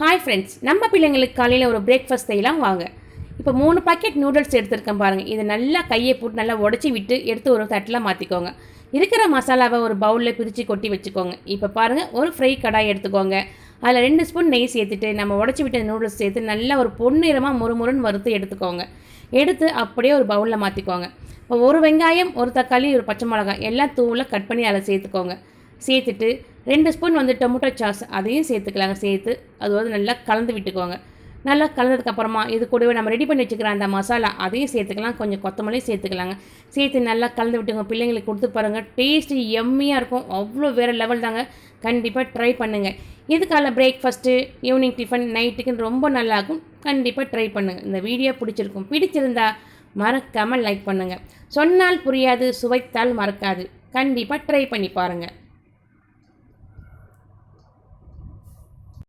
Hi friends, நம்ம பிள்ளைங்களுக்கு காலையில் ஒரு பிரேக்ஃபாஸ்ட் செய்யலாம் வாங்க. இப்போ 3 பாக்கெட் நூடுல்ஸ் எடுத்துருக்கேன் பாருங்கள். இதை நல்லா கையை போட்டு நல்லா உடச்சி விட்டு எடுத்து ஒரு தட்டில் மாற்றிக்கோங்க. இருக்கிற மசாலாவை ஒரு பவுலில் பிரித்து கொட்டி வச்சுக்கோங்க. இப்போ பாருங்கள், ஒரு ஃப்ரை கடாய் எடுத்துக்கோங்க. அதில் 2 ஸ்பூன் நெய் சேர்த்துட்டு நம்ம உடச்சி விட்ட நூடுல்ஸ் சேர்த்து நல்லா ஒரு பொன்னிறமாக முறுமுறுன்னு வறுத்து எடுத்துக்கோங்க. எடுத்து அப்படியே ஒரு பவுலில் மாற்றிக்கோங்க. இப்போ ஒரு வெங்காயம், ஒரு தக்காளி, ஒரு பச்சை மிளகாய் எல்லாம் தூளில் கட் பண்ணி அதில் சேர்த்துக்கோங்க. சேர்த்துட்டு 2 ஸ்பூன் டொமேட்டோ சாஸ் அதையும் சேர்த்துக்கலாங்க. சேர்த்து அது நல்லா கலந்து விட்டுக்கோங்க. நல்லா கலந்ததுக்கப்புறமா இது கூடவே நம்ம ரெடி பண்ணி வச்சுக்கிற அந்த மசாலா அதையும் சேர்த்துக்கலாம். கொஞ்சம் கொத்தமல்லியும் சேர்த்துக்கலாங்க. சேர்த்து நல்லா கலந்து விட்டுங்க. பிள்ளைங்களுக்கு கொடுத்து பாருங்கள், டேஸ்ட்டு எம்மியாக இருக்கும். அவ்வளோ வேறு லெவல் தாங்க. கண்டிப்பாக ட்ரை பண்ணுங்கள். இதுக்கால பிரேக்ஃபாஸ்ட்டு, ஈவினிங் டிஃபன், நைட்டுக்குன்னு ரொம்ப நல்லாயிருக்கும். கண்டிப்பாக ட்ரை பண்ணுங்கள். இந்த வீடியோ பிடிச்சிருந்தா மறக்காமல் லைக் பண்ணுங்கள். சொன்னால் புரியாது, சுவைத்தால் மறக்காது. கண்டிப்பாக ட்ரை பண்ணி பாருங்கள்.